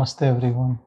Namaste everyone.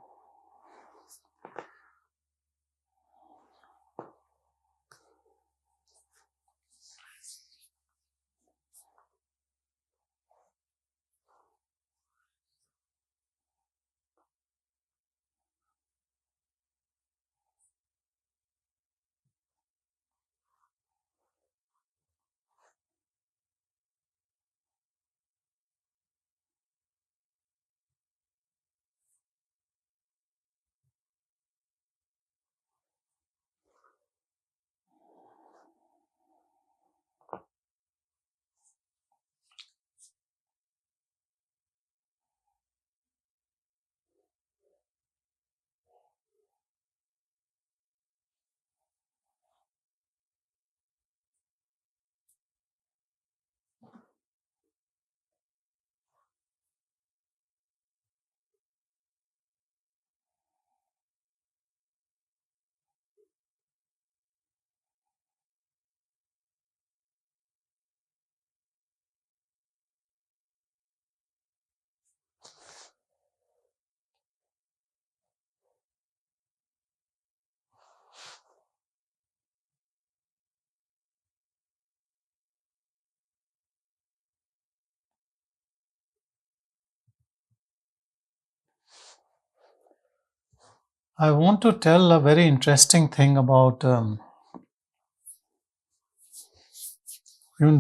I want to tell a very interesting thing about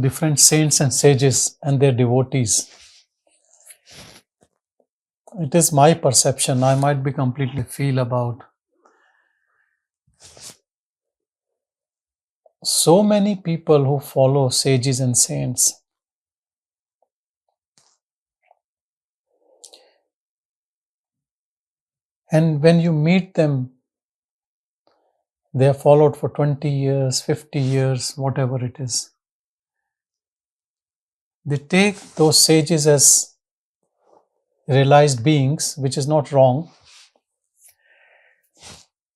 different saints and sages and their devotees. It is my perception, I might be completely feel about so many people who follow sages and saints. And when you meet them, they are followed for 20 years, 50 years, whatever it is. They take those sages as realized beings, which is not wrong,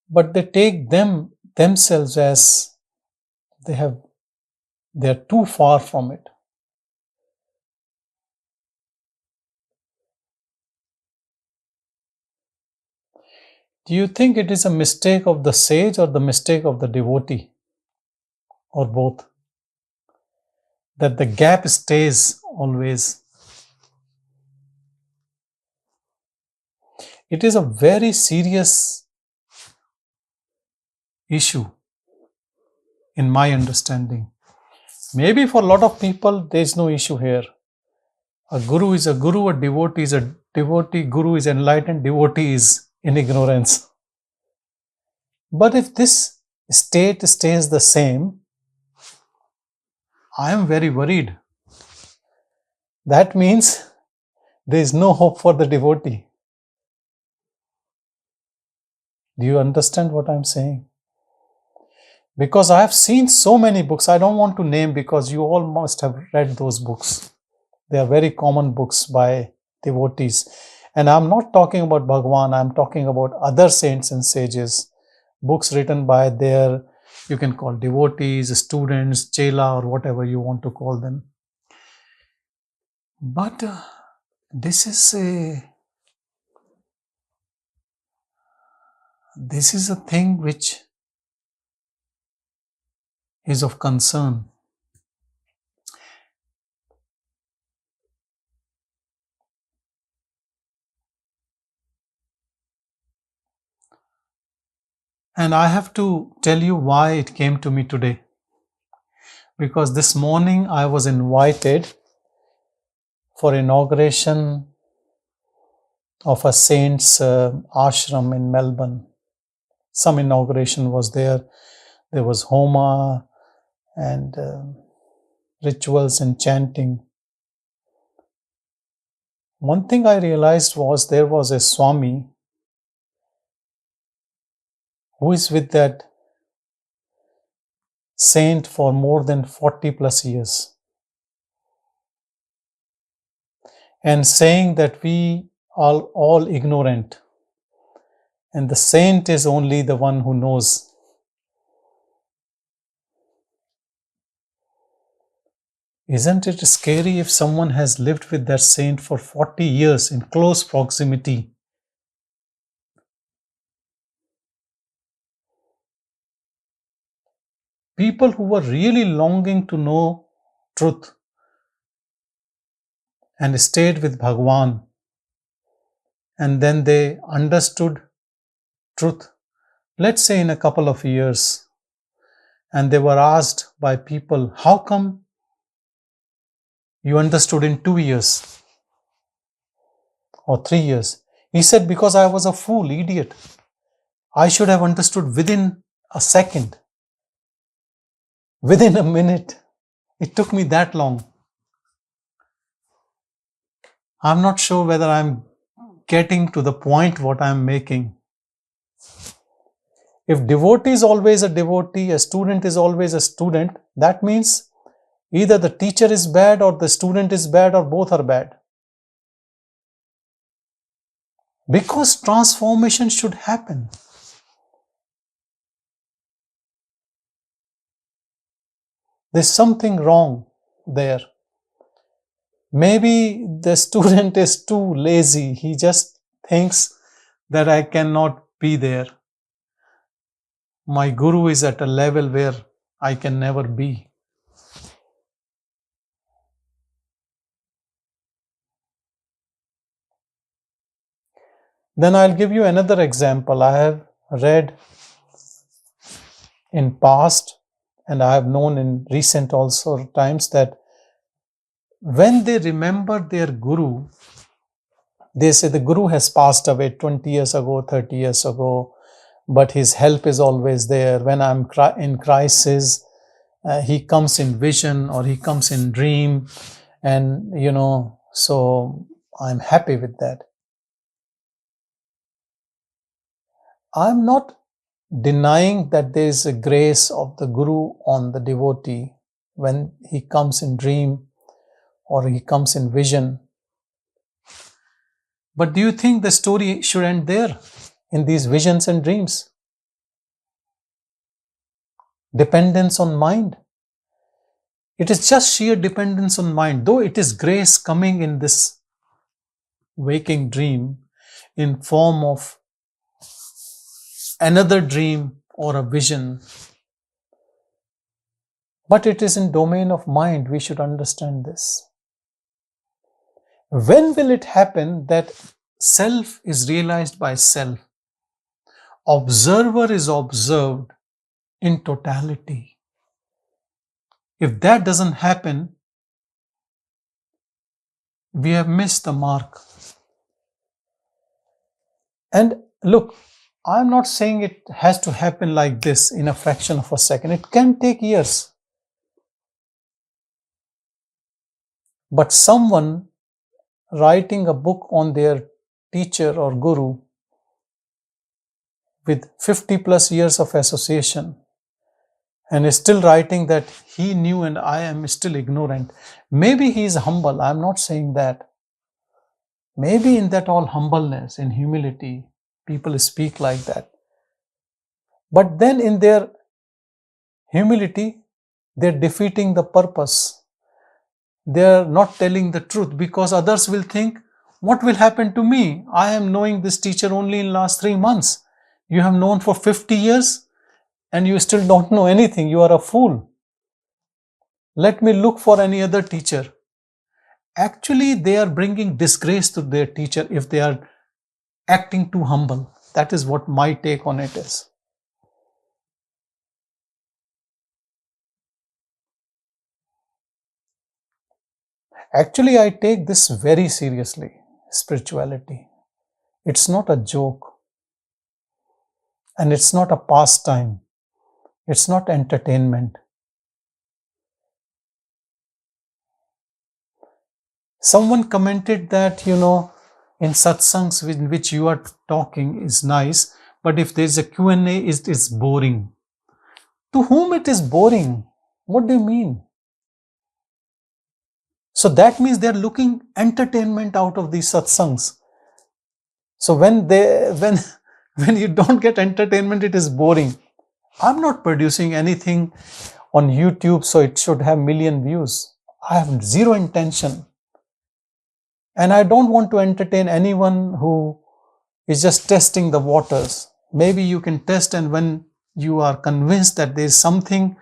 but they take themselves as they are too far from it. Do you think it is a mistake of the sage or the mistake of the devotee? Or both? That the gap stays always. It is a very serious issue in my understanding. Maybe for a lot of people there is no issue here. A guru is a guru, a devotee is a devotee, guru is enlightened, devotee is in ignorance. But if this state stays the same, I am very worried. That means there is no hope for the devotee. Do you understand what I am saying? Because I have seen so many books, I don't want to name because you all must have read those books. They are very common books by devotees. And I'm not talking about Bhagavan, I'm talking about other saints and sages. Books written by their, you can call devotees, students, chela, or whatever you want to call them. But this is a thing which is of concern. And I have to tell you why it came to me today. Because this morning I was invited for inauguration of a saint's ashram in Melbourne. Some inauguration was there. There was homa and rituals and chanting. One thing I realized was there was a Swami who is with that saint for more than 40 plus years, and saying that we are all ignorant and the saint is only the one who knows. Isn't it scary if someone has lived with that saint for 40 years in close proximity People who were really longing to know truth and stayed with Bhagavan, and then they understood truth, let's say in a couple of years, and they were asked by people, how come you understood in 2 years or 3 years? He said, because I was a fool, idiot. I should have understood within a second, within a minute. It took me that long. I'm not sure whether I'm getting to the point what I'm making. If devotee is always a devotee, a student is always a student, that means either the teacher is bad or the student is bad or both are bad. Because transformation should happen. There's something wrong there. Maybe the student is too lazy. He just thinks that I cannot be there. My guru is at a level where I can never be. Then I'll give you another example. I have read in past, and I have known in recent also times, that when they remember their guru, they say the guru has passed away 20 years ago, 30 years ago, but his help is always there. When I'm in crisis, he comes in vision or he comes in dream, and so I'm happy with that. I'm not denying that there is a grace of the guru on the devotee when he comes in dream or he comes in vision. But do you think the story should end there, in these visions and dreams? Dependence on mind. It is just sheer dependence on mind, though it is grace coming in this waking dream in form of another dream or a vision. But it is in domain of mind. We should understand this. When will it happen that self is realized by self? Observer is observed in totality. If that doesn't happen, we have missed the mark. And look, I'm not saying it has to happen like this in a fraction of a second. It can take years. But someone writing a book on their teacher or guru with 50 plus years of association and is still writing that he knew and I am still ignorant. Maybe he is humble. I'm not saying that. Maybe in that all humbleness, in humility, people speak like that. But then in their humility, they're defeating the purpose. They're not telling the truth, because others will think, what will happen to me? I am knowing this teacher only in last 3 months. You have known for 50 years and you still don't know anything. You are a fool. Let me look for any other teacher. Actually, they are bringing disgrace to their teacher if they are acting too humble. That is what my take on it is. Actually, I take this very seriously, spirituality. It's not a joke. And it's not a pastime. It's not entertainment. Someone commented that, in satsangs in which you are talking is nice, but if there is a Q&A, it is boring. To whom it is boring? What do you mean? So that means they are looking entertainment out of these satsangs. So when you don't get entertainment, it is boring. I'm not producing anything on YouTube so it should have million views. I have zero intention. And I don't want to entertain anyone who is just testing the waters. Maybe you can test, and when you are convinced that there is something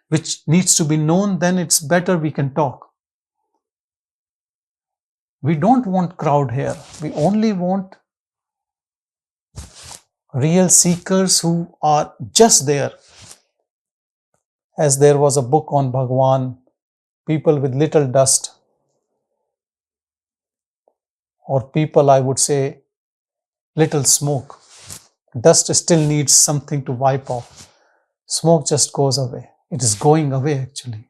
which needs to be known, then it's better we can talk. We don't want crowd here. We only want real seekers who are just there. As there was a book on Bhagavan, people with little dust, or people, I would say, little smoke. Dust still needs something to wipe off. Smoke just goes away. It is going away actually.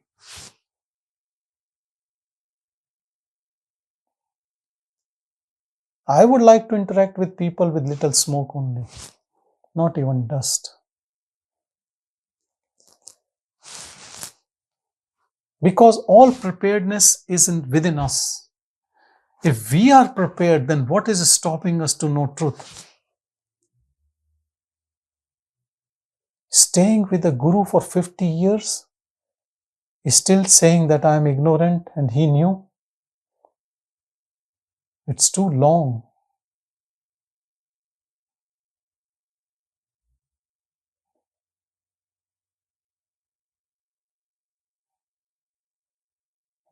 I would like to interact with people with little smoke only, not even dust. Because all preparedness is within us. If we are prepared, then what is stopping us to know truth? Staying with a guru for 50 years is still saying that I am ignorant and he knew. It's too long.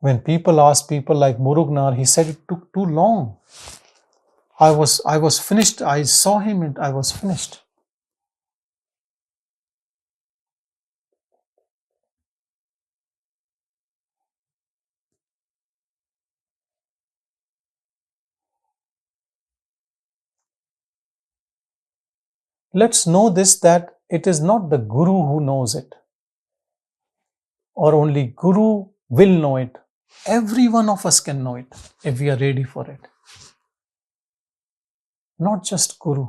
When people ask people like Murugnar, he said it took too long. I was finished. I saw him and I was finished. Let's know this, that it is not the guru who knows it, or only guru will know it. Every one of us can know it if we are ready for it. Not just guru.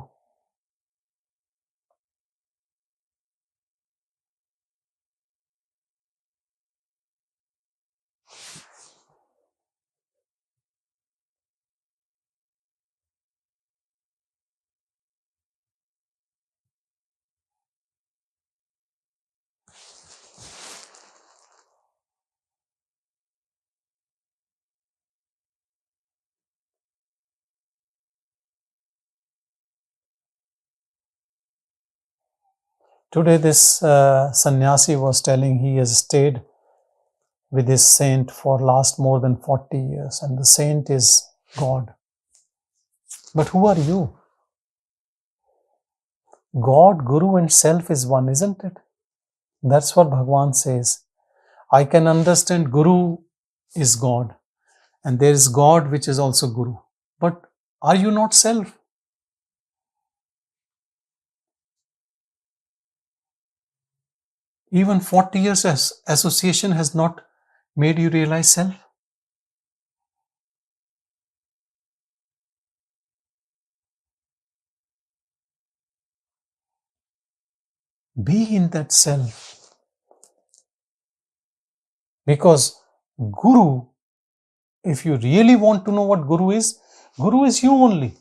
Today this sannyasi was telling he has stayed with this saint for last more than 40 years and the saint is God. But who are you? God, Guru and self is one, isn't it? That's what Bhagavan says. I can understand Guru is God and there is God which is also Guru. But are you not self? Even 40 years association has not made you realize self. Be in that self. Because Guru, if you really want to know what Guru is you only.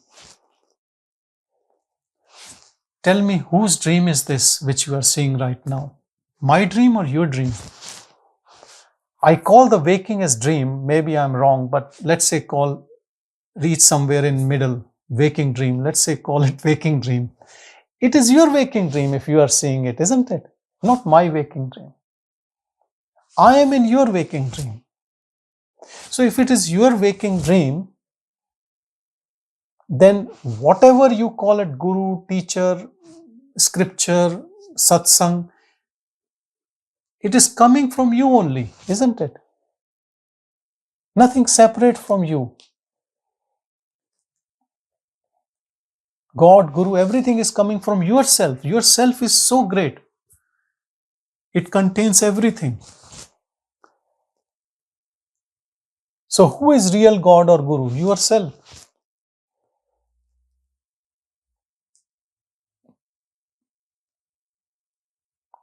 Tell me, whose dream is this which you are seeing right now? My dream or your dream? I call the waking as dream. Maybe I'm wrong, but let's say reach somewhere in middle, waking dream. Let's say call it waking dream. It is your waking dream if you are seeing it, isn't it? Not my waking dream. I am in your waking dream. So if it is your waking dream, then whatever you call it, guru, teacher, scripture, satsang, it is coming from you only, isn't it? Nothing separate from you. God, Guru, everything is coming from yourself. Yourself is so great. It contains everything. So who is real God or Guru? Yourself.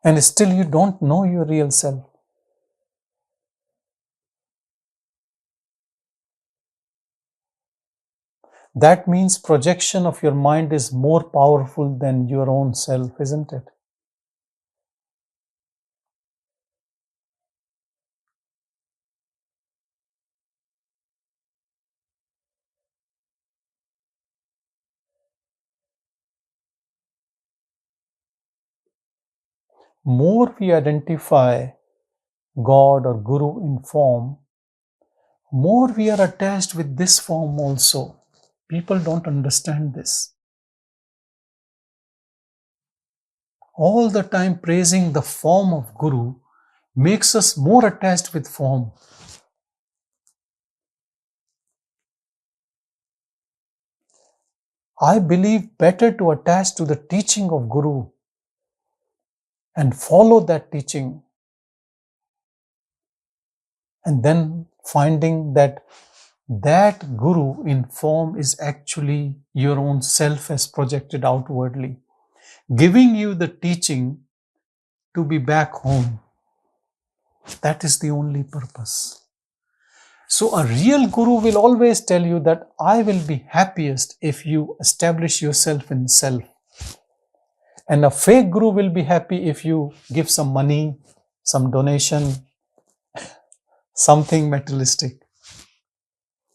And still you don't know your real self. That means projection of your mind is more powerful than your own self, isn't it? More we identify God or Guru in form, more we are attached with this form also. People don't understand this. All the time praising the form of Guru makes us more attached with form. I believe better to attach to the teaching of Guru and follow that teaching, and then finding that Guru in form is actually your own self as projected outwardly, giving you the teaching to be back home. That is the only purpose. So a real Guru will always tell you that I will be happiest if you establish yourself in self. And a fake Guru will be happy if you give some money, some donation, something materialistic.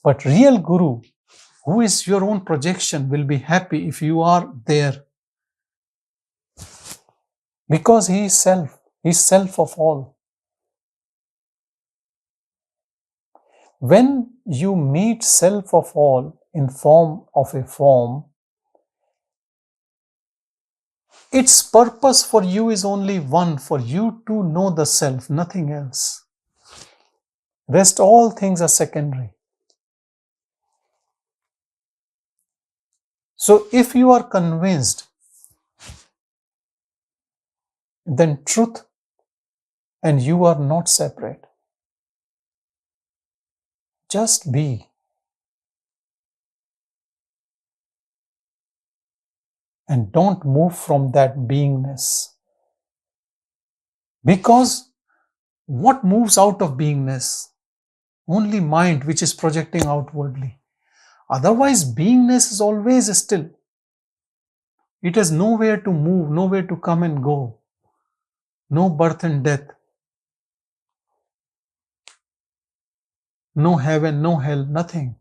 But real Guru, who is your own projection, will be happy if you are there. Because he is self. He is self of all. When you meet self of all in form of a form, its purpose for you is only one, for you to know the self, nothing else. Rest all things are secondary. So if you are convinced, then truth and you are not separate. Just be. And don't move from that beingness. Because what moves out of beingness? Only mind, which is projecting outwardly. Otherwise, beingness is always still. It has nowhere to move, nowhere to come and go. No birth and death. No heaven, no hell, nothing.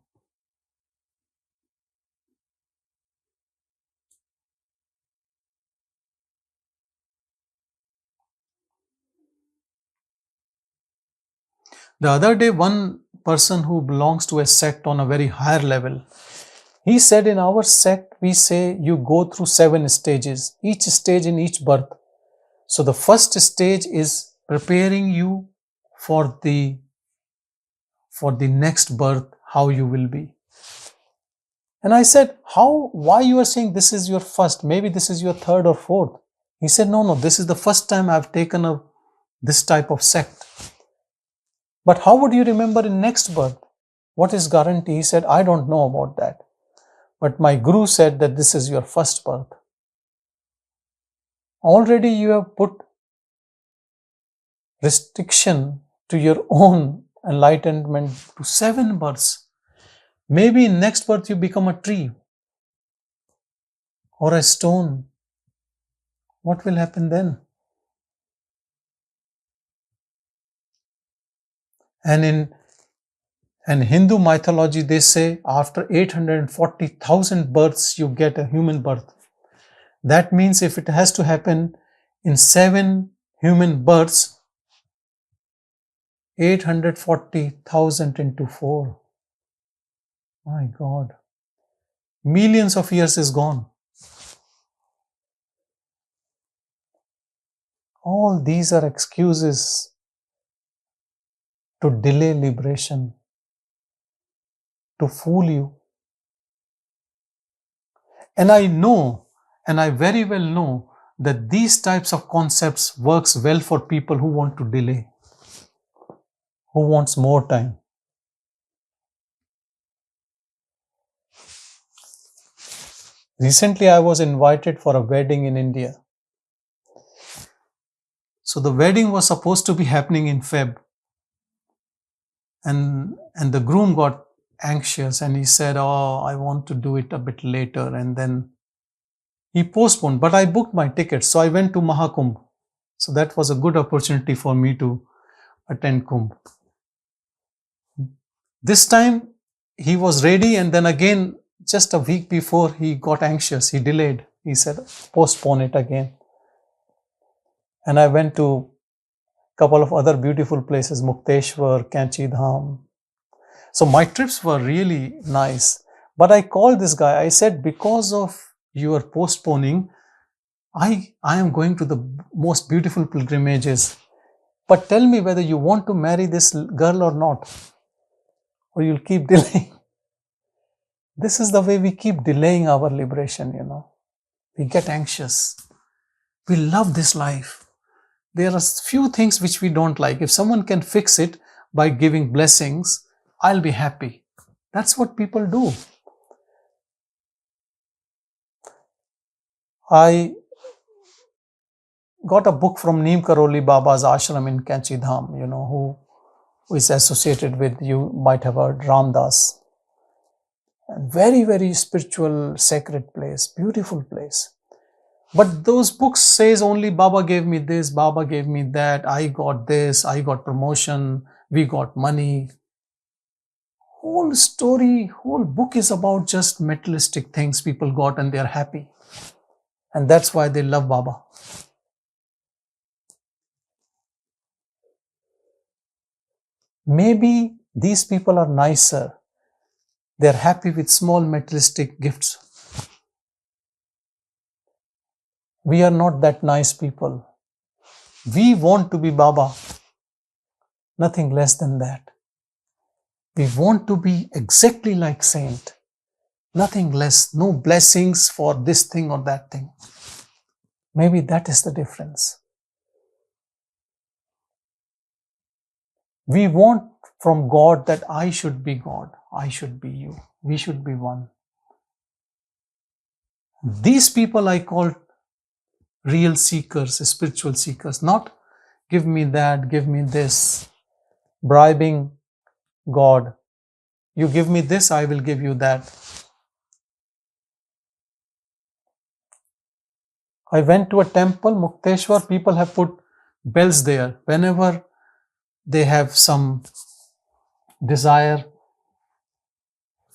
The other day, one person who belongs to a sect on a very higher level, he said, in our sect, we say you go through 7 stages, each stage in each birth. So the first stage is preparing you for the next birth, how you will be. And I said, why you are saying this is your first? Maybe this is your third or fourth. He said, no, this is the first time I've taken this type of sect. But how would you remember in next birth? What is guarantee? He said, I don't know about that. But my Guru said that this is your first birth. Already you have put restriction to your own enlightenment to 7 births. Maybe in next birth you become a tree or a stone. What will happen then? And in Hindu mythology, they say after 840,000 births, you get a human birth. That means if it has to happen in 7 human births, 840,000 into 4. My God. Millions of years is gone. All these are excuses to delay liberation, to fool you. And I know, and I very well know, that these types of concepts works well for people who want to delay, who wants more time. Recently, I was invited for a wedding in India. So the wedding was supposed to be happening in Feb. And the groom got anxious and he said, I want to do it a bit later. And then he postponed, but I booked my tickets. So I went to Mahakumbh. So that was a good opportunity for me to attend Kumbh. This time he was ready, and then again, just a week before, he got anxious. He delayed. He said, postpone it again. And I went to couple of other beautiful places, Mukteshwar, Kanchi Dham. So my trips were really nice. But I called this guy. I said, because of your postponing, I am going to the most beautiful pilgrimages. But tell me whether you want to marry this girl or not, or you'll keep delaying. This is the way we keep delaying our liberation, We get anxious. We love this life. There are few things which we don't like. If someone can fix it by giving blessings, I'll be happy. That's what people do. I got a book from Neem Karoli Baba's ashram in Kanchi Dham, who is associated with, you might have heard, Ramdas. Very, very spiritual, sacred place, beautiful place. But those books says only Baba gave me this, Baba gave me that, I got this, I got promotion, we got money. Whole story, whole book is about just materialistic things people got and they are happy. And that's why they love Baba. Maybe these people are nicer. They're happy with small materialistic gifts. We are not that nice people. We want to be Baba. Nothing less than that. We want to be exactly like Saint. Nothing less. No blessings for this thing or that thing. Maybe that is the difference. We want from God that I should be God. I should be you. We should be one. These people I call real seekers, spiritual seekers. Not give me that, give me this. Bribing God. You give me this, I will give you that. I went to a temple, Mukteshwar. People have put bells there. Whenever they have some desire,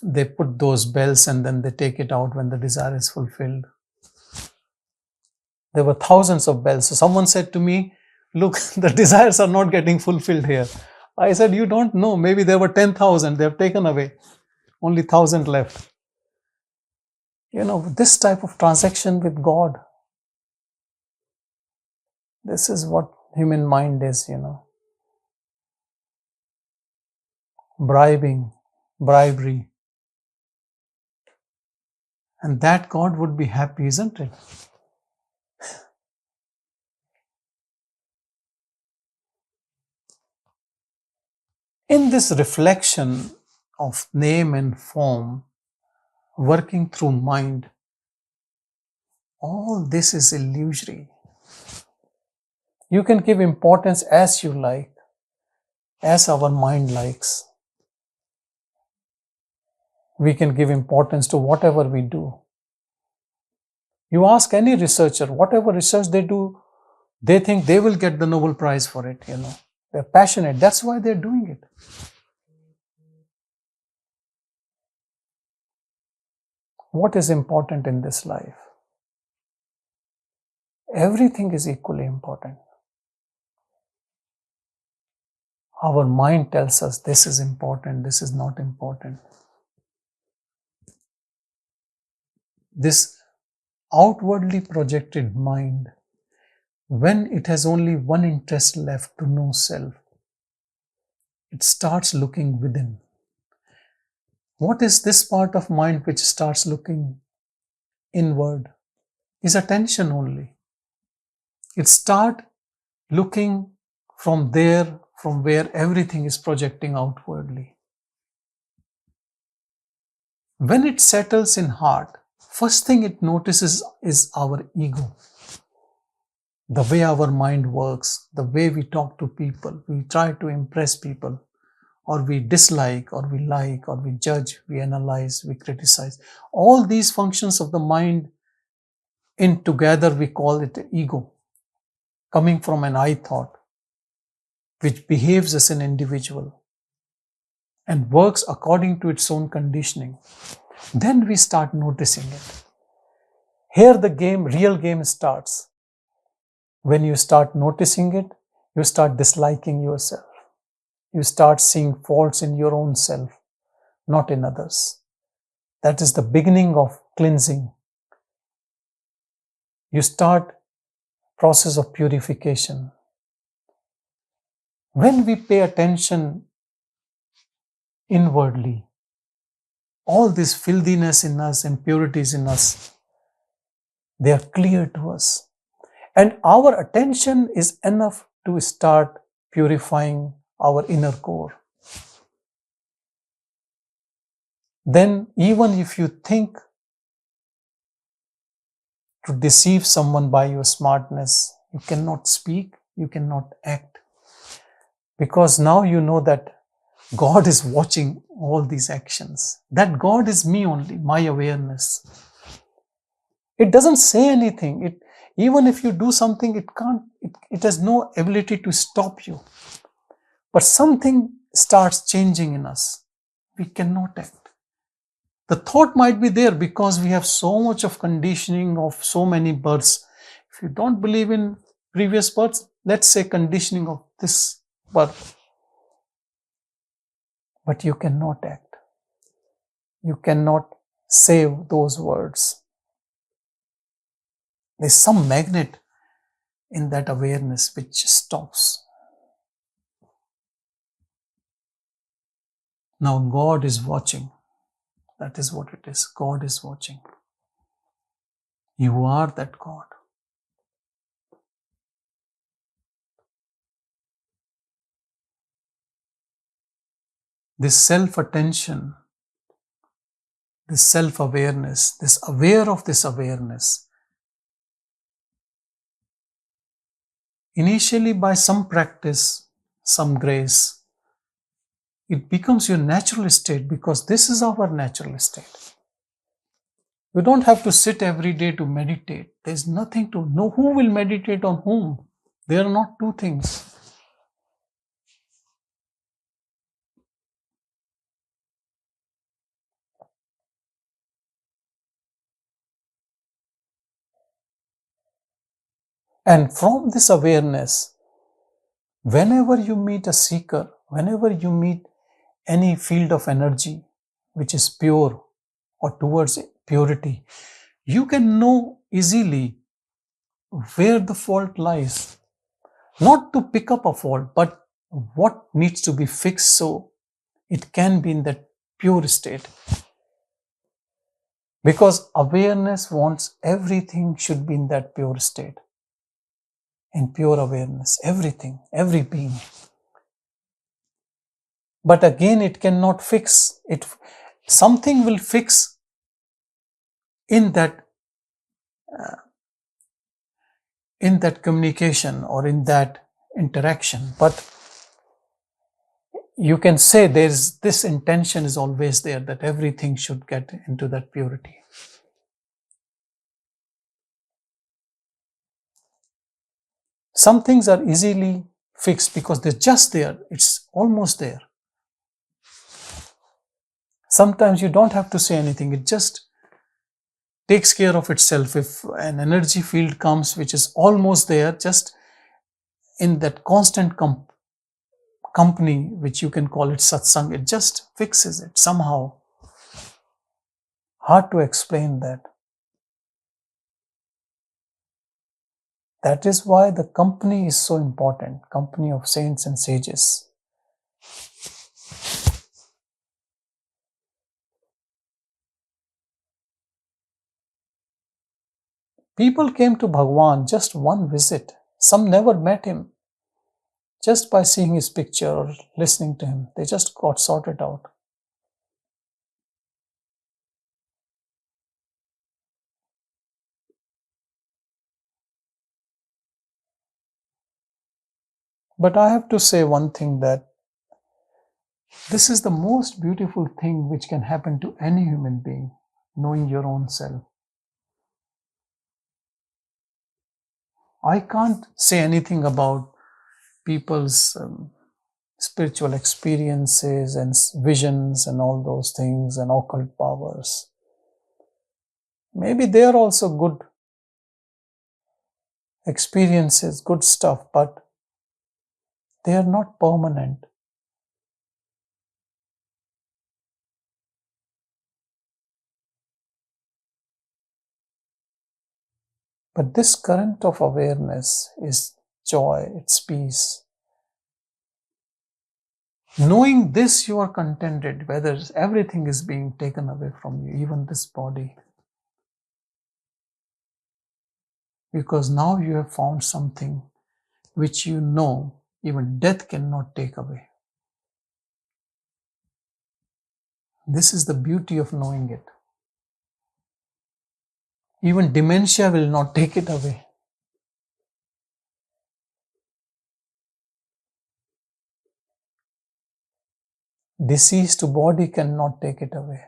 they put those bells and then they take it out when the desire is fulfilled. There were thousands of bells. So someone said to me, look, the desires are not getting fulfilled here. I said, you don't know. Maybe there were 10,000. They have taken away. Only 1,000 left. This type of transaction with God. This is what human mind is, Bribery. And that God would be happy, isn't it? In this reflection of name and form, working through mind, all this is illusory. You can give importance as you like, as our mind likes. We can give importance to whatever we do. You ask any researcher, whatever research they do, they think they will get the Nobel Prize for it, They're passionate. That's why they're doing it. What is important in this life? Everything is equally important. Our mind tells us this is important, this is not important. This outwardly projected mind, when it has only one interest left, to know self, it starts looking within. What is this part of mind which starts looking inward? Is attention only. It starts looking from there, from where everything is projecting outwardly. When it settles in heart, first thing it notices is our ego. The way our mind works, the way we talk to people, we try to impress people, or we dislike, or we like, or we judge, we analyze, we criticize. All these functions of the mind, in together we call it ego, coming from an I thought, which behaves as an individual and works according to its own conditioning. Then we start noticing it. Here the real game starts. When you start noticing it, You start disliking yourself. You start seeing faults in your own self, not in others. That is the beginning of cleansing. You start process of purification. When we pay attention inwardly, all this filthiness in us, impurities in us, they are clear to us. And our attention is enough to start purifying our inner core. Then even if you think to deceive someone by your smartness, you cannot speak, you cannot act. Because now you know that God is watching all these actions. That God is me only, my awareness. It doesn't say anything. Even if you do something, it has no ability to stop you. But something starts changing in us. We cannot act. The thought might be there because we have so much of conditioning of so many births. If you don't believe in previous births, let's say conditioning of this birth. But you cannot act. You cannot save those words. There's some magnet in that awareness which stops. Now God is watching. That is what it is. God is watching. You are that God. This self-attention, this self-awareness, this aware of this awareness, initially by some practice, some grace, it becomes your natural state because this is our natural state. You don't have to sit every day to meditate. There's nothing to know. Who will meditate on whom? They are not two things. And from this awareness, whenever you meet a seeker, whenever you meet any field of energy which is pure or towards purity, you can know easily where the fault lies. Not to pick up a fault, but what needs to be fixed so it can be in that pure state. Because awareness wants everything should be in that pure state. In pure awareness, everything, every being. But again, it cannot fix it. Something will fix in that communication or in that interaction. But you can say there's this intention is always there that everything should get into that purity. Some things are easily fixed because they're just there. It's almost there. Sometimes you don't have to say anything. It just takes care of itself. If an energy field comes which is almost there, just in that constant company, which you can call it satsang, it just fixes it somehow. Hard to explain that. That is why the company is so important, company of saints and sages. People came to Bhagavan just one visit. Some never met him. Just by seeing his picture or listening to him, they just got sorted out. But I have to say one thing, that this is the most beautiful thing which can happen to any human being, knowing your own self. I can't say anything about people's spiritual experiences and visions and all those things and occult powers. Maybe they are also good experiences, good stuff, but They are not permanent. But this current of awareness is joy, it's peace. Knowing this, you are contented, whether everything is being taken away from you, even this body. Because now you have found something which you know even death cannot take away. This is the beauty of knowing it. Even dementia will not take it away. Deceased body cannot take it away.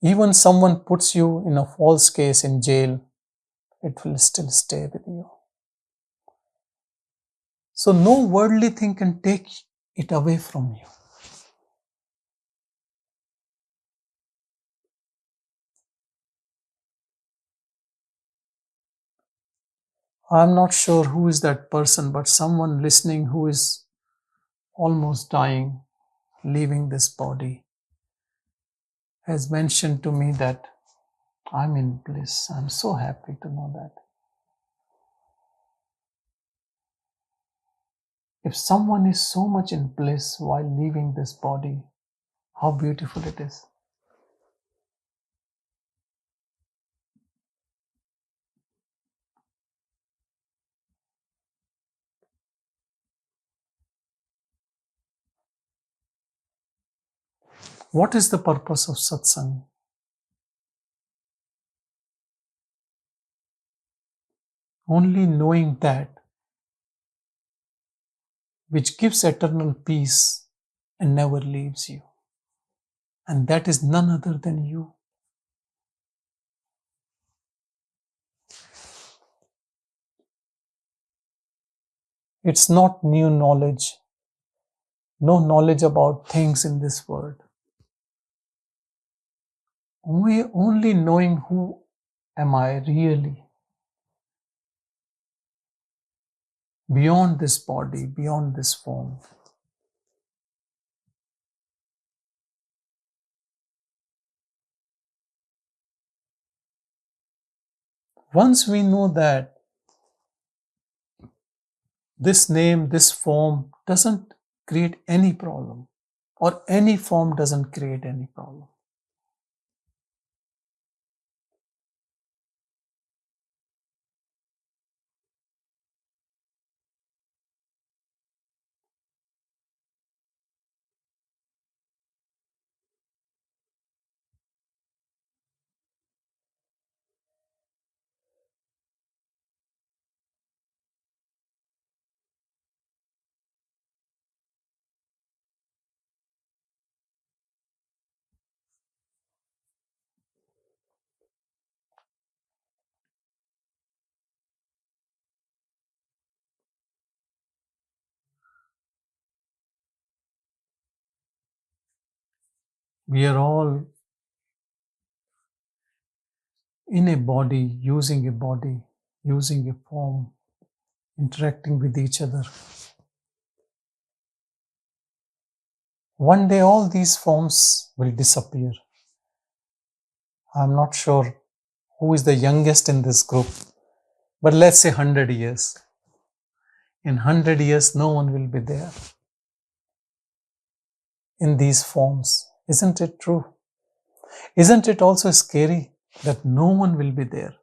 Even someone puts you in a false case in jail, it will still stay with you. So no worldly thing can take it away from you. I'm not sure who is that person, but someone listening who is almost dying, leaving this body, has mentioned to me that I'm in bliss. I'm so happy to know that. If someone is so much in bliss while leaving this body, how beautiful it is. What is the purpose of satsang? Only knowing that which gives eternal peace and never leaves you. And that is none other than you. It's not new knowledge, no knowledge about things in this world. Only knowing who am I really, beyond this body, beyond this form. Once we know that this name, this form doesn't create any problem, or any form doesn't create any problem. We are all in a body, using a form, interacting with each other. One day all these forms will disappear. I'm not sure who is the youngest in this group, but let's say 100 years. In 100 years, no one will be there in these forms. Isn't it true? Isn't it also scary that no one will be there?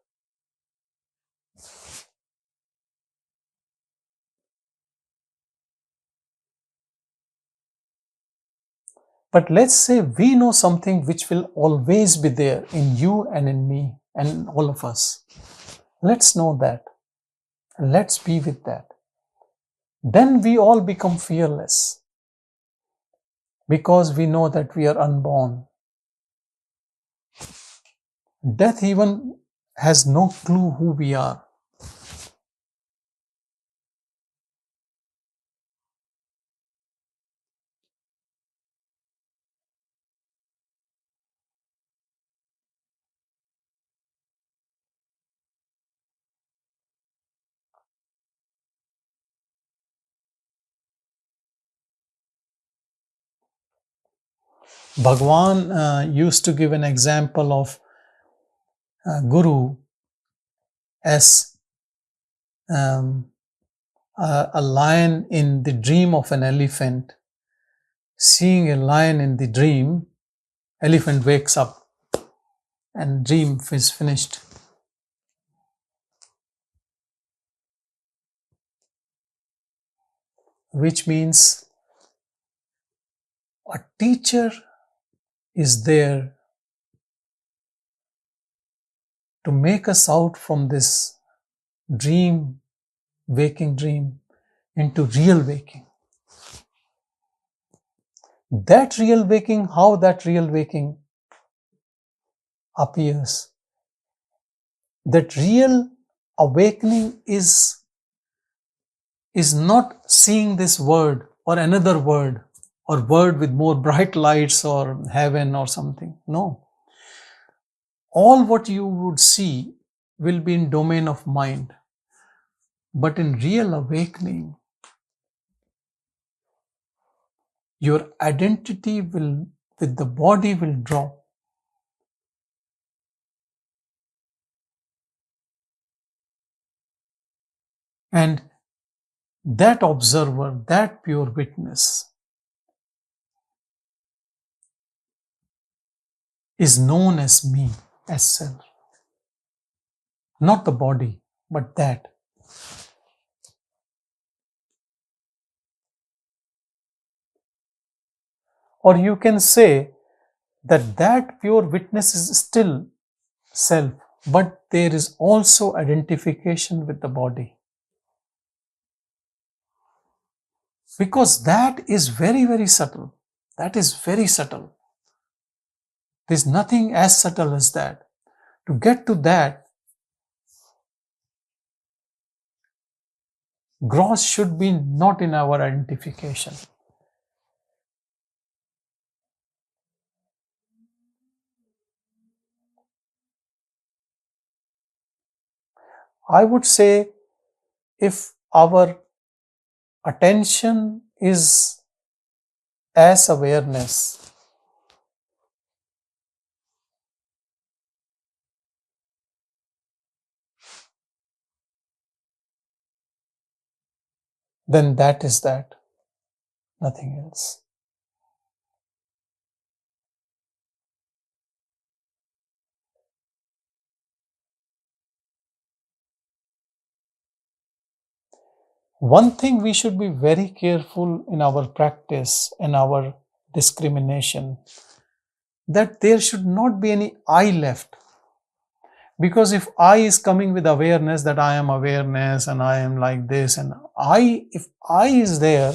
But let's say we know something which will always be there in you and in me and in all of us. Let's know that. Let's be with that. Then we all become fearless because we know that we are unborn. Death even has no clue who we are. Bhagavan used to give an example of Guru as a lion in the dream of an elephant. Seeing a lion in the dream, elephant wakes up and dream is finished. Which means a teacher is there to make us out from this dream, waking dream, into real waking. That real waking, how that real waking appears. That real awakening is not seeing this word or another word or word with more bright lights or heaven or something. No. All what you would see will be in domain of mind. But in real awakening, your identity will, with the body, will drop. And that observer, that pure witness, is known as me, as self. Not the body, but that. Or you can say that that pure witness is still self, but there is also identification with the body. Because that is very, very subtle. That is very subtle. There's nothing as subtle as that. To get to that, gross should be not in our identification. I would say if our attention is as awareness, then that is that, nothing else. One thing we should be very careful in our practice and our discrimination, that there should not be any I left. Because if I is coming with awareness that I am awareness and I am like this, and if I is there,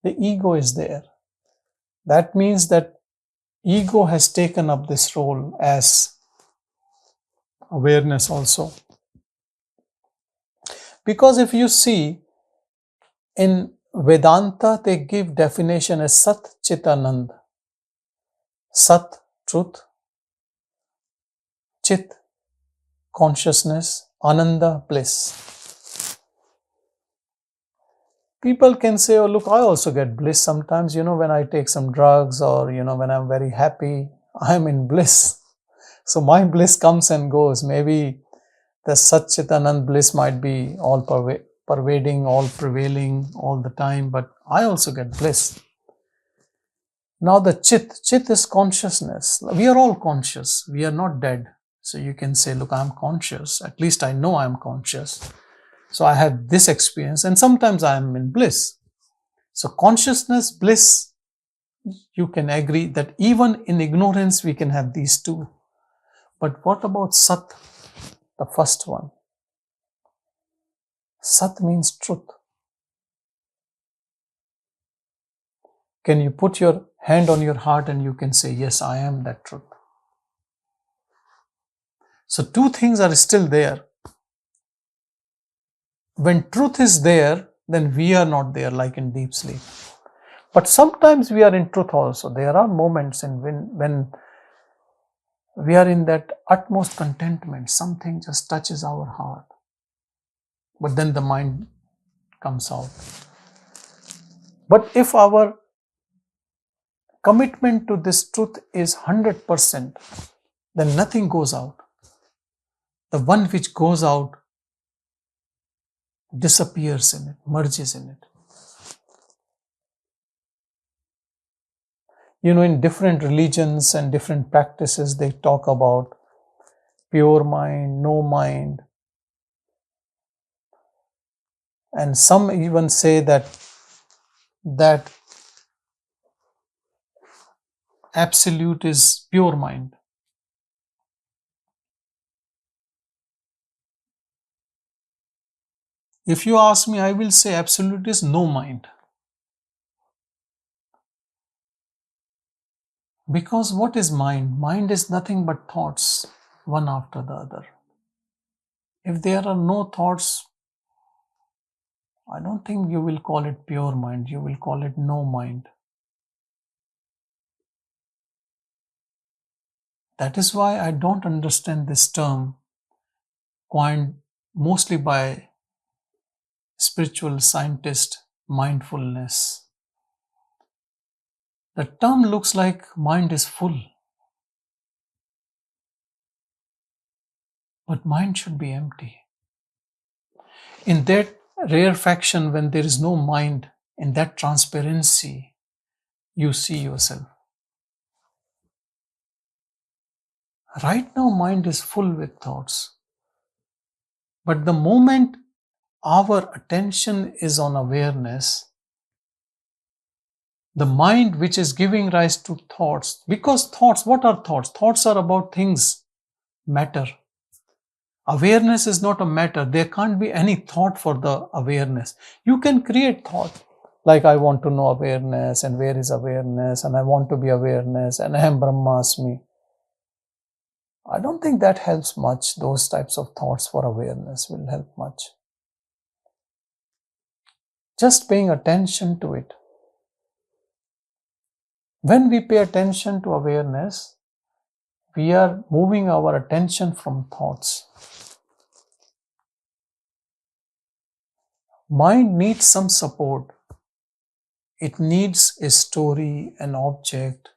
the ego is there. That means that ego has taken up this role as awareness also. Because if you see, in Vedanta, they give definition as Sat Chit Anand. Sat, truth. Chit, consciousness. Ananda, bliss. People can say, oh look, I also get bliss sometimes, when I take some drugs or, when I'm very happy, I'm in bliss. So my bliss comes and goes. Maybe the Sat Chit Anand bliss might be all pervading, all prevailing all the time, but I also get bliss. Now the Chit is consciousness. We are all conscious. We are not dead. So you can say, look, I'm conscious. At least I know I'm conscious. So I have this experience, and sometimes I am in bliss. So consciousness, bliss, you can agree that even in ignorance we can have these two. But what about Sat, the first one? Sat means truth. Can you put your hand on your heart and you can say, yes, I am that truth? So two things are still there. When truth is there, then we are not there, like in deep sleep. But sometimes we are in truth also. There are moments when we are in that utmost contentment. Something just touches our heart. But then the mind comes out. But if our commitment to this truth is 100%, then nothing goes out. The one which goes out disappears in it, merges in it. In different religions and different practices, they talk about pure mind, no mind. And some even say that absolute is pure mind. If you ask me, I will say absolute is no mind. Because what is mind? Mind is nothing but thoughts, one after the other. If there are no thoughts, I don't think you will call it pure mind. You will call it no mind. That is why I don't understand this term coined mostly by spiritual scientist, mindfulness. The term looks like mind is full. But mind should be empty. In that rarefaction, when there is no mind, in that transparency, you see yourself. Right now, mind is full with thoughts. But the moment our attention is on awareness, the mind which is giving rise to thoughts, because thoughts, what are thoughts? Thoughts are about things, matter. Awareness is not a matter. There can't be any thought for the awareness. You can create thought, like I want to know awareness, and where is awareness, and I want to be awareness, and Aham Brahmasmi. I don't think that helps much. Those types of thoughts for awareness will help much. Just paying attention to it. When we pay attention to awareness, we are moving our attention from thoughts. Mind needs some support. It needs a story, an object.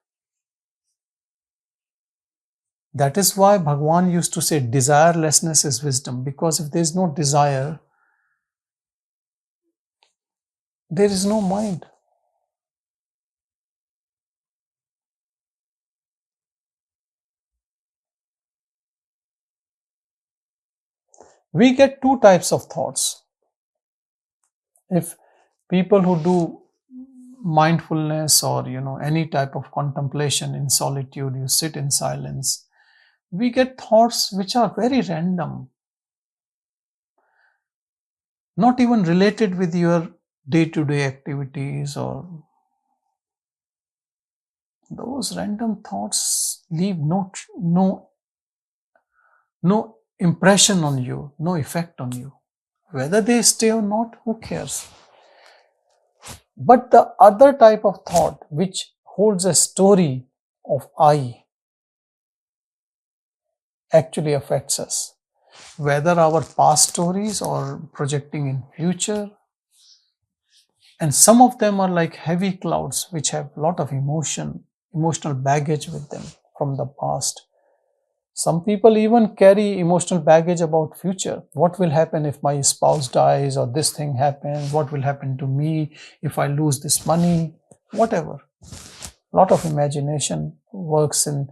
That is why Bhagavan used to say desirelessness is wisdom, because if there is no desire, there is no mind. We get two types of thoughts. If people who do mindfulness or any type of contemplation in solitude, you sit in silence, we get thoughts which are very random, not even related with your day-to-day activities, or those random thoughts leave no impression on you, no effect on you. Whether they stay or not, who cares? But the other type of thought, which holds a story of I, actually affects us. Whether our past stories or projecting in future. And some of them are like heavy clouds, which have a lot of emotional baggage with them from the past. Some people even carry emotional baggage about future. What will happen if my spouse dies, or this thing happens? What will happen to me if I lose this money? Whatever. A lot of imagination works in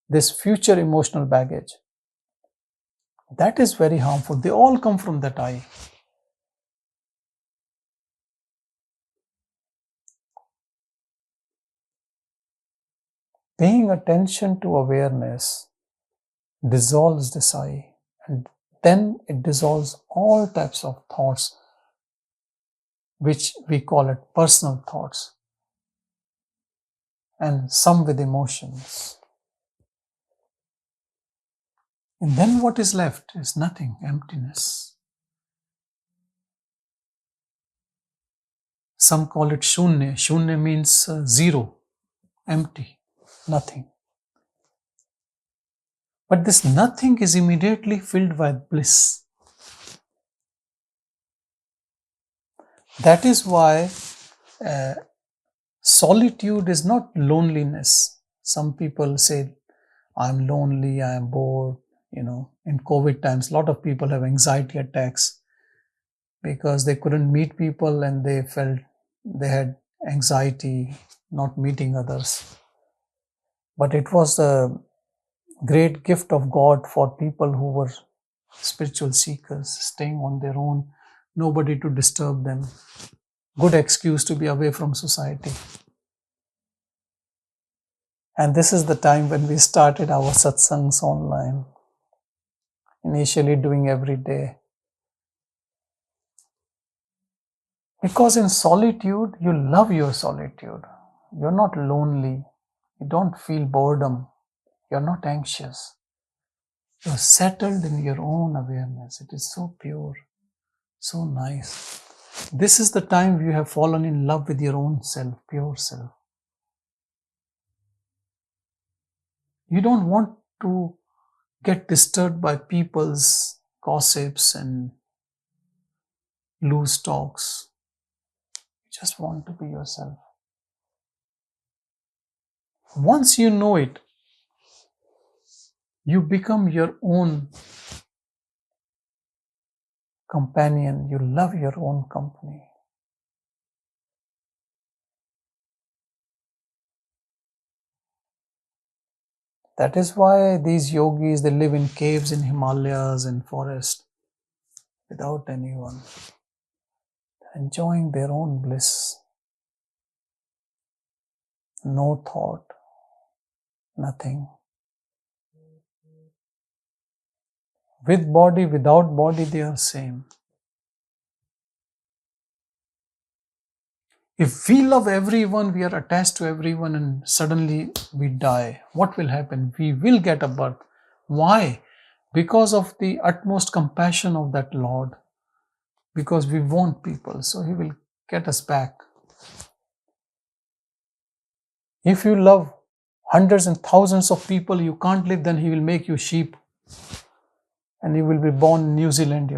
this future emotional baggage. That is very harmful. They all come from that I. Paying attention to awareness dissolves this I, and then it dissolves all types of thoughts, which we call it personal thoughts, and some with emotions. And then what is left is nothing, emptiness. Some call it shunya. Shunya means zero, empty, nothing. But this nothing is immediately filled by bliss. That is why Solitude is not loneliness. Some people say, I'm lonely, I am bored. In COVID times, a lot of people have anxiety attacks because they couldn't meet people and they felt they had anxiety not meeting others. But it was a great gift of God for people who were spiritual seekers, staying on their own, nobody to disturb them. Good excuse to be away from society. And this is the time when we started our satsangs online, initially doing every day. Because in solitude, you love your solitude. You're not lonely. You don't feel boredom. You're not anxious. You're settled in your own awareness. It is so pure, so nice. This is the time you have fallen in love with your own self, pure self. You don't want to get disturbed by people's gossips and loose talks. You just want to be yourself. Once you know it, you become your own companion. You love your own company. That is why these yogis, they live in caves in Himalayas and forest without anyone, enjoying their own bliss. No thought, nothing. With body, without body, they are same. If we love everyone, we are attached to everyone, and suddenly we die, what will happen? We will get a birth. Why? Because of the utmost compassion of that Lord. Because we want people, so He will get us back. If you love hundreds and thousands of people you can't live, then He will make you sheep. And you will be born in New Zealand,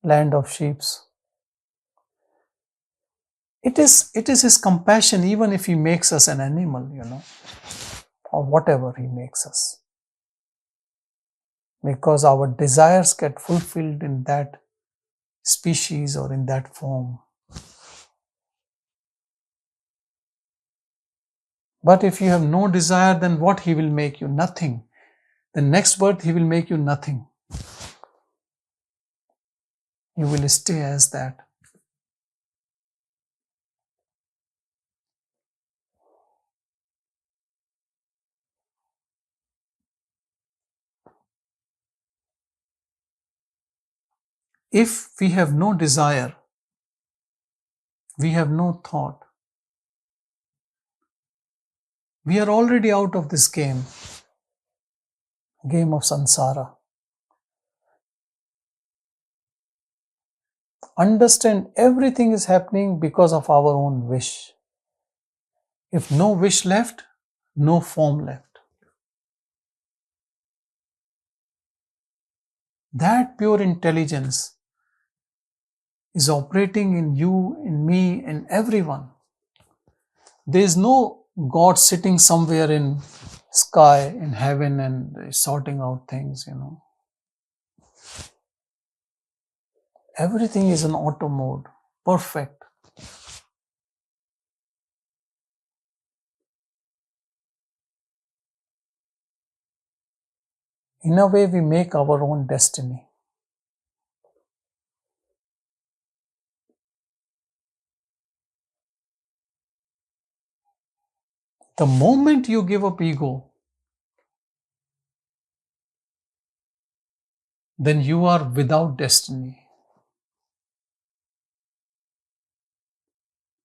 land of sheeps. It is His compassion, even if He makes us an animal, or whatever He makes us. Because our desires get fulfilled in that species or in that form. But if you have no desire, then what He will make you? Nothing. The next birth He will make you nothing. You will stay as that. If we have no desire, we have no thought, we are already out of this game of samsara. Understand, everything is happening because of our own wish. If no wish left, no form left. That pure intelligence is operating in you, in me, in everyone. There is no God sitting somewhere in sky, in heaven, and sorting out things, Everything is in auto mode, perfect. In a way, we make our own destiny. The moment you give up ego, then you are without destiny.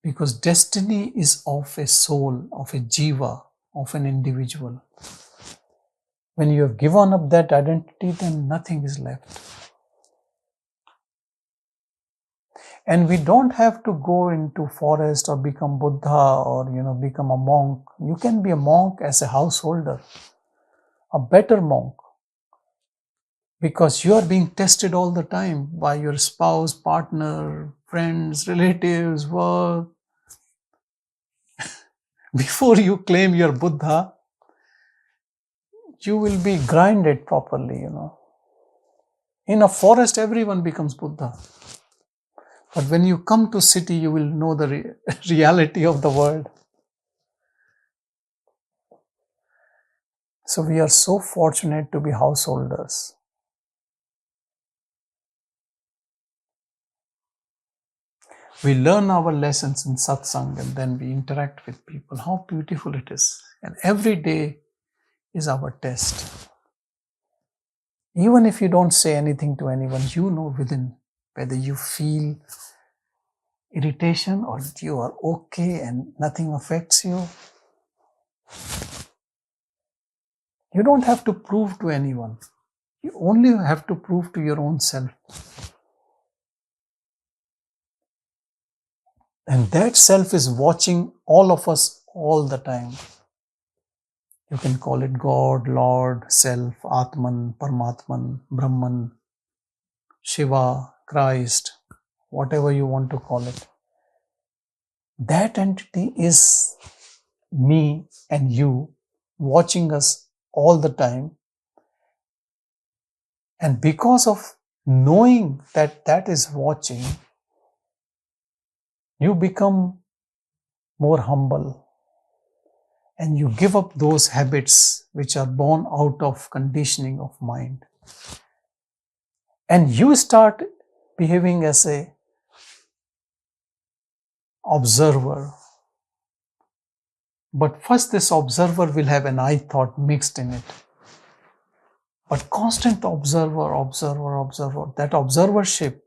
Because destiny is of a soul, of a jiva, of an individual. When you have given up that identity, then nothing is left. And we don't have to go into forest or become Buddha or, become a monk. You can be a monk as a householder, a better monk. Because you are being tested all the time by your spouse, partner, friends, relatives, work. Before you claim you're Buddha, you will be grinded properly, In a forest, everyone becomes Buddha. But when you come to city, you will know the reality of the world. So we are so fortunate to be householders. We learn our lessons in satsang and then we interact with people. How beautiful it is. And every day is our test. Even if you don't say anything to anyone, you know within whether you feel irritation or you are okay and nothing affects you. You don't have to prove to anyone. You only have to prove to your own self. And that self is watching all of us all the time. You can call it God, Lord, Self, Atman, Paramatman, Brahman, Shiva, Christ, whatever you want to call it. That entity is me and you watching us all the time. And because of knowing that that is watching, you become more humble. And you give up those habits which are born out of conditioning of mind. And you start behaving as a observer. But first this observer will have an I thought mixed in it. But constant observer, that observership,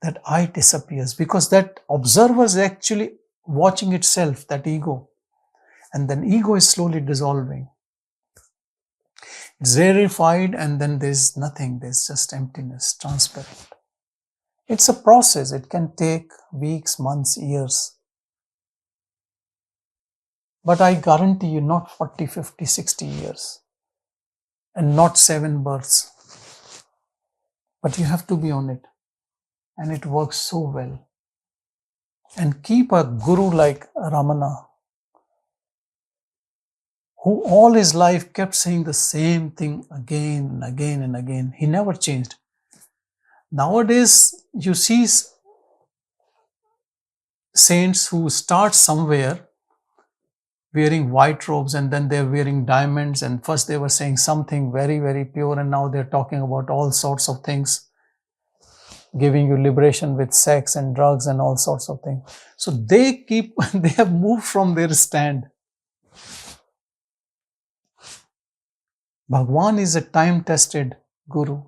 that I disappears because that observer is actually watching itself, that ego. And then ego is slowly dissolving. It's rarefied and then there's nothing, there's just emptiness, transparent. It's a process, it can take weeks, months, years. But I guarantee you not 40, 50, 60 years and not 7 births. But you have to be on it and it works so well. And keep a guru like Ramana, who all his life kept saying the same thing again and again and again. He never changed. Nowadays, you see saints who start somewhere wearing white robes and then they're wearing diamonds, and first they were saying something very, very pure and now they're talking about all sorts of things, giving you liberation with sex and drugs and all sorts of things. So they have moved from their stand. Bhagavan is a time-tested guru.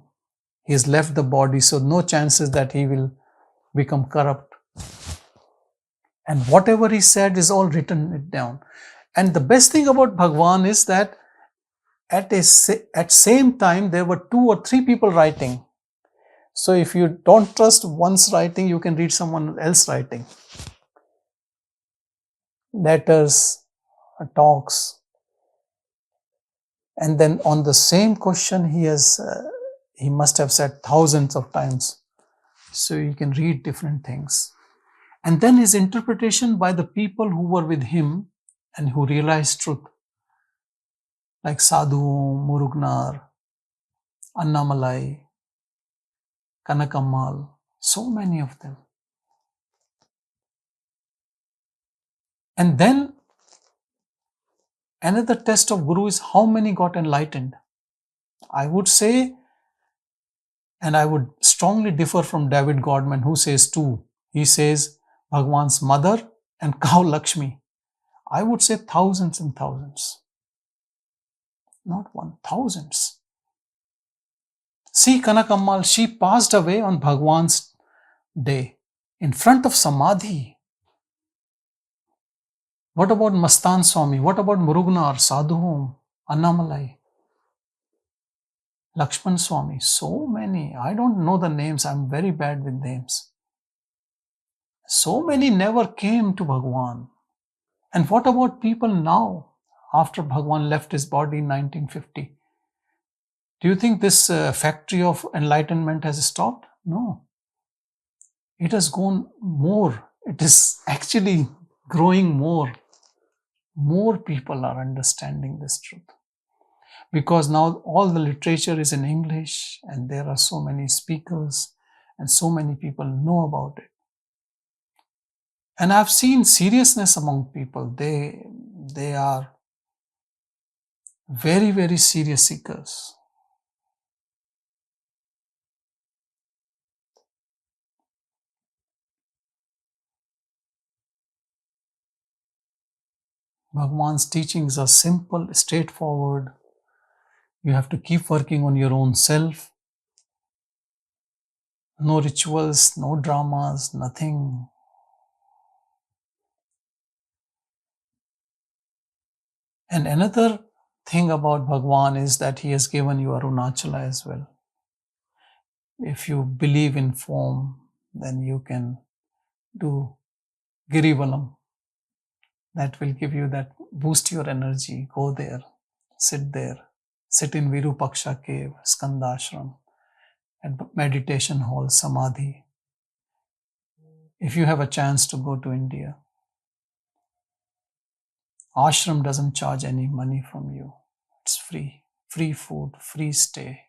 He has left the body, so no chances that he will become corrupt. And whatever he said is all written it down. And the best thing about Bhagavan is that at same time there were 2 or 3 people writing. So if you don't trust one's writing, you can read someone else's writing. Letters, talks. And then on the same question he must have said thousands of times. So you can read different things. And then his interpretation by the people who were with him and who realized truth, like Sadhu, Murugnar, Annamalai, Kanakammal, so many of them. And then another test of Guru is how many got enlightened. I would say, and I would strongly differ from David Godman, who says 2. He says Bhagavan's mother and cow Lakshmi. I would say thousands and thousands. Not one, thousands. See Kanakammal, she passed away on Bhagavan's day in front of Samadhi. What about Mastan Swami? What about Murugnar, Sadhu, Annamalai, Lakshman Swami? So many. I don't know the names. I'm very bad with names. So many never came to Bhagavan. And what about people now, after Bhagavan left his body in 1950? Do you think this factory of enlightenment has stopped? No. It has gone more. It is actually growing more. more people are understanding this truth. Because now all the literature is in English and there are so many speakers and so many people know about it. And I've seen seriousness among people. They are very, very serious seekers. Bhagavan's teachings are simple, straightforward. You have to keep working on your own self. No rituals, no dramas, nothing. And another thing about Bhagavan is that he has given you Arunachala as well. If you believe in form, then you can do Girivalam. That will give you that, boost your energy. Go there, sit in Virupaksha cave, Skandashram, and meditation hall, Samadhi. If you have a chance to go to India, ashram doesn't charge any money from you. It's free food, free stay.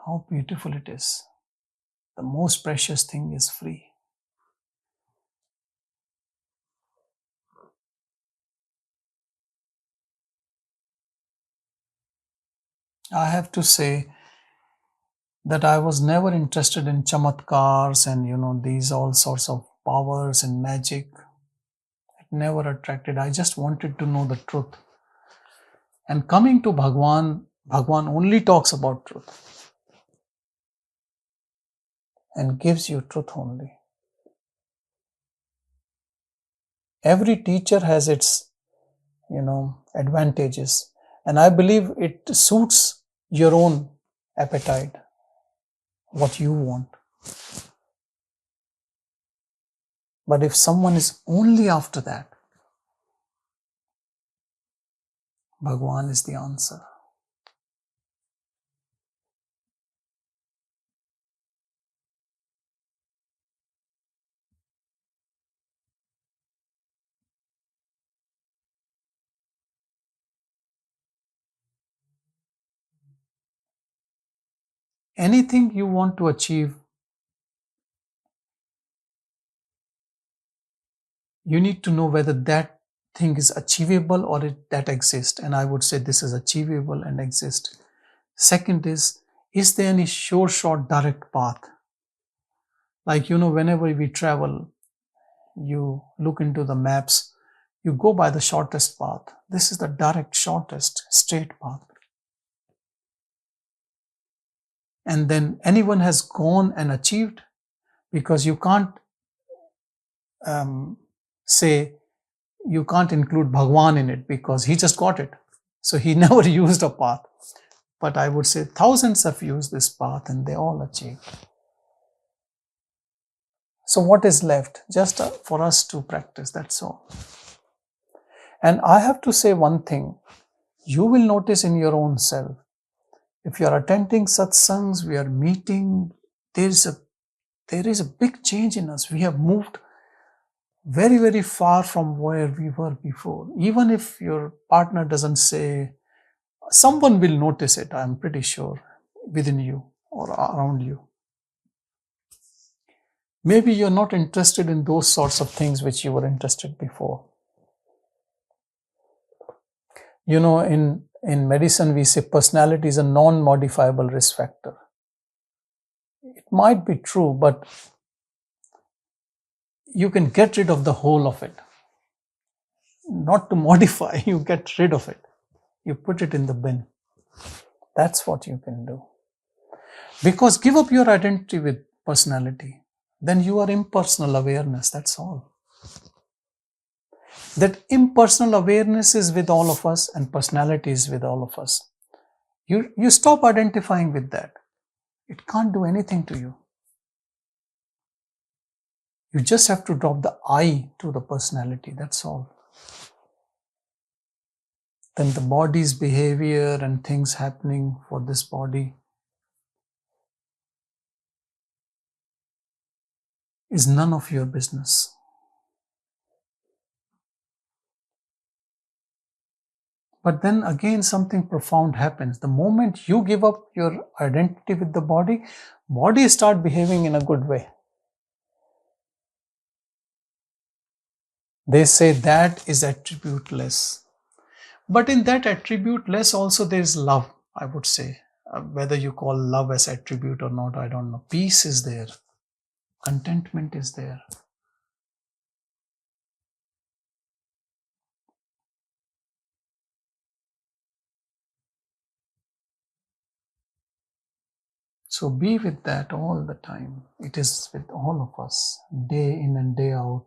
How beautiful it is. The most precious thing is free. I have to say that I was never interested in chamatkars and these all sorts of powers and magic. It never attracted. I just wanted to know the truth. And coming to Bhagavan only talks about truth and gives you truth only. Every teacher has its advantages, and I believe it suits your own appetite, what you want. But if someone is only after that, Bhagavan is the answer. Anything you want to achieve, you need to know whether that thing is achievable or that exists. And I would say this is achievable and exists. Second is there any sure short direct path? Like, whenever we travel, you look into the maps, you go by the shortest path. This is the direct, shortest, straight path. And then anyone has gone and achieved, because you can't say, you can't include Bhagavan in it because he just got it. So he never used a path. But I would say thousands have used this path and they all achieved. So what is left? Just for us to practice, that's all. And I have to say one thing. You will notice in your own self, if you are attending satsangs, we are meeting, there is a big change in us. We have moved very, very far from where we were before. Even if your partner doesn't say, someone will notice it, I'm pretty sure, within you or around you. Maybe you're not interested in those sorts of things which you were interested before. In medicine, we say personality is a non-modifiable risk factor. It might be true, but you can get rid of the whole of it. Not to modify, you get rid of it. You put it in the bin. That's what you can do. Because give up your identity with personality. Then you are impersonal awareness, that's all. That impersonal awareness is with all of us and personality is with all of us. You stop identifying with that. It can't do anything to you. You just have to drop the I to the personality, that's all. Then the body's behavior and things happening for this body is none of your business. But then again, something profound happens. The moment you give up your identity with the body start behaving in a good way. They say that is attributeless. But in that attributeless also there is love, I would say. Whether you call love as attribute or not, I don't know. Peace is there. Contentment is there. So be with that all the time. It is with all of us, day in and day out.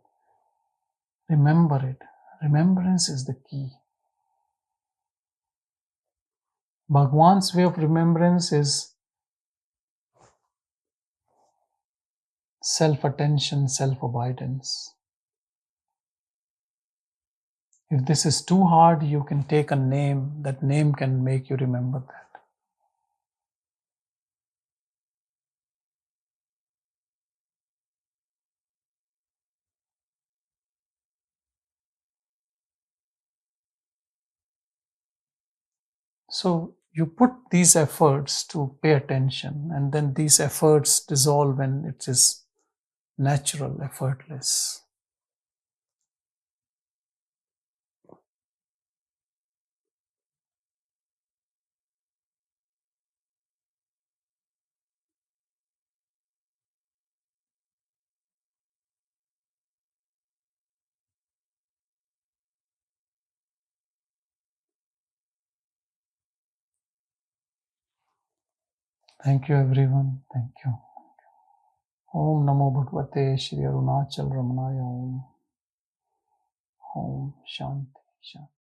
Remember it. Remembrance is the key. Bhagwan's way of remembrance is self-attention, self-abidance. If this is too hard, you can take a name. That name can make you remember that. So you put these efforts to pay attention, and then these efforts dissolve when it is natural, effortless. Thank you, everyone. Thank you. Om Namo Bhagavate Shri Arunachal Ramanaya Om. Om Shanti Shanti.